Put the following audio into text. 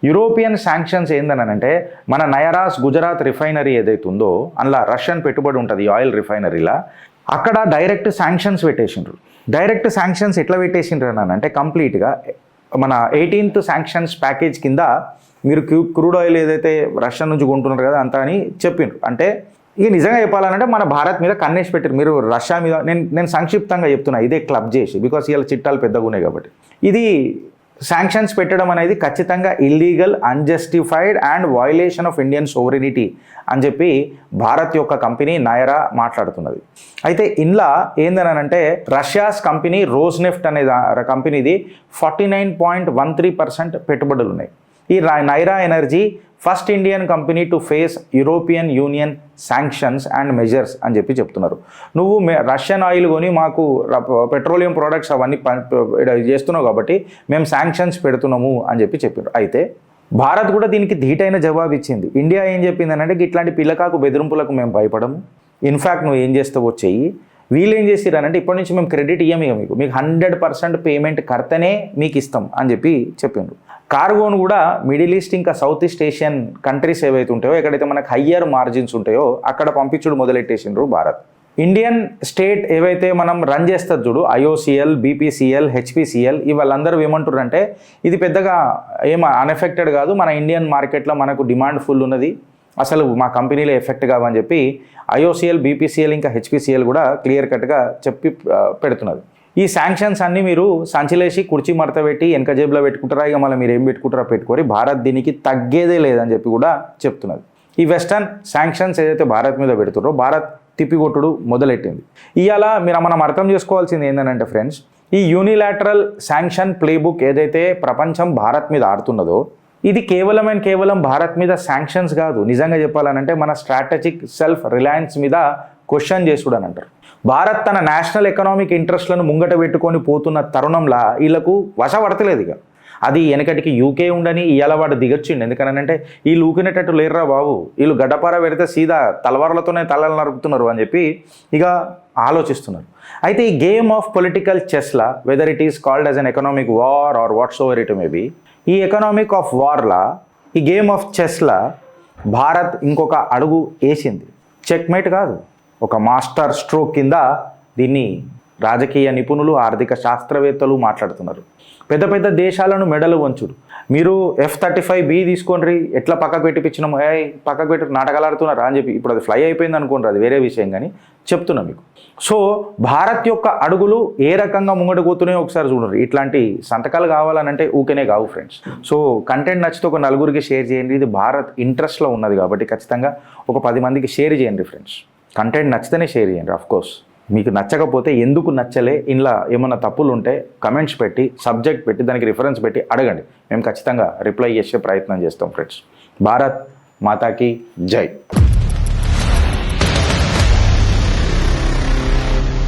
European sanctions ఏందనంటే మన నయరాస్ Gujarat refinery ఏదైతే ఉందో అందులో రష్యన్ పెట్టుబడి ఉంటుంది ఆయిల్ రిఫైనరీలా, అక్కడ డైరెక్ట్ శాంక్షన్స్ పెట్టేసిండ్రు. డైరెక్ట్ శాంక్షన్స్ ఎట్లా పెట్టేసిండ్రు అని అంటే కంప్లీట్గా మన 18th శాంక్షన్స్ ప్యాకేజ్ కింద మీరు క్రూడ్ ఆయిల్ ఏదైతే రష్యా నుంచి కొంటున్నారు కదా అంతా అని చెప్పిండ్రు. అంటే ఇక నిజంగా చెప్పాలంటే మన భారత్ మీద కన్నేసి పెట్టారు. మీరు రష్యా మీద నేను సంక్షిప్తంగా చెప్తున్నా, ఇదే క్లబ్ చేసి, బికాస్ ఇలా చిట్టాలు పెద్దగా ఉన్నాయి కాబట్టి. ఇది శాంక్షన్స్ పెట్టడం అనేది ఖచ్చితంగా illegal, unjustified and violation of Indian sovereignty అని చెప్పి భారత్ యొక్క కంపెనీ నయరా మాట్లాడుతున్నది. అయితే ఇందులో ఏందనంటే రష్యాస్ కంపెనీ రోస్నెఫ్ట్ అనే కంపెనీది 49.13% పెట్టుబడులు ఉన్నాయి. ఈ Naira energy first Indian company to face European union sanctions and measures అని చెప్పి చెప్తున్నారు. నువ్వు రష్యన్ ఆయిల్ కొని మాకు పెట్రోలియం ప్రోడక్ట్స్ అవన్నీ చేస్తున్నావు కాబట్టి మేము శాంక్షన్స్ పెడుతున్నాము అని చెప్పి చెప్పారు. అయితే భారత్ కూడా దీనికి ధీటైన జవాబు ఇచ్చింది. ఇండియా ఏం చెప్పింది అంటే ఇట్లాంటి పిల్లకాకు బెదిరింపులకు మేము భయపడము, ఇన్ఫ్యాక్ట్ నువ్వు ఏం చేస్తావో చెయ్యి. వీళ్ళు ఏం చేసిరనంటే ఇప్పటి నుంచి మేము క్రెడిట్ ఇవ్వము, మీకు 100% పేమెంట్ కర్తనే మీకు ఇస్తాం అని చెప్పి చెప్పిండ్రు. కార్గోను కూడా మిడిల్ ఈస్ట్ ఇంకా సౌత్ ఈస్ట్ ఏషియన్ కంట్రీస్ ఏవైతే ఉంటాయో, ఎక్కడైతే మనకు హయ్యర్ మార్జిన్స్ ఉంటాయో అక్కడ పంపించుడు మొదలెట్టేసిండ్రు భారత్. ఇండియన్ స్టేట్ ఏవైతే మనం రన్ చేస్తుంది చూడు, IOCL, BPCL, HPCL, ఇవాళ్ళందరూ ఏమంటారు అంటే ఇది పెద్దగా అన్ఎఫెక్టెడ్ కాదు, మన ఇండియన్ మార్కెట్లో మనకు డిమాండ్ ఫుల్ ఉన్నది, అసలు మా కంపెనీలో ఎఫెక్ట్ కావని చెప్పి IOCL, BPCL ఇంకా HPCL కూడా క్లియర్ కట్గా చెప్పి పెడుతున్నది. ఈ శాంక్షన్స్ అన్నీ మీరు సంచిలేసి కుర్చీ మడత పెట్టి వెనక జేబులో పెట్టుకుంటారా, ఇక మళ్ళీ మీరు ఏం పెట్టుకుంటారా పెట్టుకోరి, భారత్ దీనికి తగ్గేదే లేదని చెప్పి కూడా చెప్తున్నది. ఈ వెస్టర్న్ శాంక్షన్స్ ఏదైతే భారత్ మీద పెడుతున్నారో భారత్ తిప్పికొట్టుడు మొదలెట్టింది. ఇవాళ మనం అర్థం చేసుకోవాల్సింది ఏంటంటే ఫ్రెండ్స్, ఈ యూనిలాటరల్ శాంక్షన్ ప్లేబుక్ ఏదైతే ప్రపంచం భారత్ మీద ఆడుతున్నదో ఇది కేవలం భారత్ మీద శాంక్షన్స్ కాదు, నిజంగా చెప్పాలనంటే మన స్ట్రాటజిక్ సెల్ఫ్ రిలయన్స్ మీద క్వశ్చన్ చేసుడు అని అంటారు. భారత్ తన నేషనల్ ఎకనామిక్ ఇంట్రెస్ట్లను ముంగట పెట్టుకొని పోతున్న తరుణంలో వీళ్ళకు వశపడతలేదు. ఇక అది వెనకటికి UK ఉండని ఇవాళ వాడు దిగొచ్చిండు. ఎందుకనంటే వీళ్ళు ఊకినేటట్టు లేరురా బాబు, వీళ్ళు గడ్డపార పెడితే సీదా తలవార్లతోనే తలలు నరుకుతున్నారు అని చెప్పి ఇక ఆలోచిస్తున్నారు. అయితే ఈ గేమ్ ఆఫ్ పొలిటికల్ చెస్లా, whether it is called as an economic war or whatsoever it may be, ఈ ఎకనామిక్ ఆఫ్ వార్లా, ఈ గేమ్ ఆఫ్ చెస్లా భారత్ ఇంకొక అడుగు వేసింది. చెక్మేట్ కాదు, ఒక మాస్టర్ స్ట్రోక్ కింద దీన్ని రాజకీయ నిపుణులు, ఆర్థిక శాస్త్రవేత్తలు మాట్లాడుతున్నారు. పెద్ద పెద్ద దేశాలను మెడలు వంచుడు, మీరు F-35B తీసుకోండి, ఎట్లా పక్కకు పెట్టిపించినాము, పక్కకు పెట్టి నాటకాలు ఆడుతున్నారా అని చెప్పి ఇప్పుడు అది ఫ్లై అయిపోయింది అనుకోండి, అది వేరే విషయం, కానీ చెప్తున్నా మీకు. సో భారత్ యొక్క అడుగులు ఏ రకంగా ముంగడిపోతున్నాయో ఒకసారి చూడండి. ఇట్లాంటి సంతకాలు కావాలనంటే ఊకేనే కావు ఫ్రెండ్స్. సో కంటెంట్ నచ్చితే ఒక నలుగురికి షేర్ చేయండి. ఇది భారత్ ఇంట్రెస్ట్లో ఉన్నది కాబట్టి ఖచ్చితంగా ఒక 10 మందికి షేర్ చేయండి ఫ్రెండ్స్. కంటెంట్ నచ్చితేనే షేర్ చేయండి. ఆఫ్కోర్స్ మీకు నచ్చకపోతే ఎందుకు నచ్చలే, ఇంట్లో ఏమన్నా తప్పులు ఉంటే కమెంట్స్ పెట్టి, సబ్జెక్ట్ పెట్టి, దానికి రిఫరెన్స్ పెట్టి అడగండి. మేము ఖచ్చితంగా రిప్లై చేసే ప్రయత్నం చేస్తాం ఫ్రెండ్స్. భారత్ మాతాకి జై.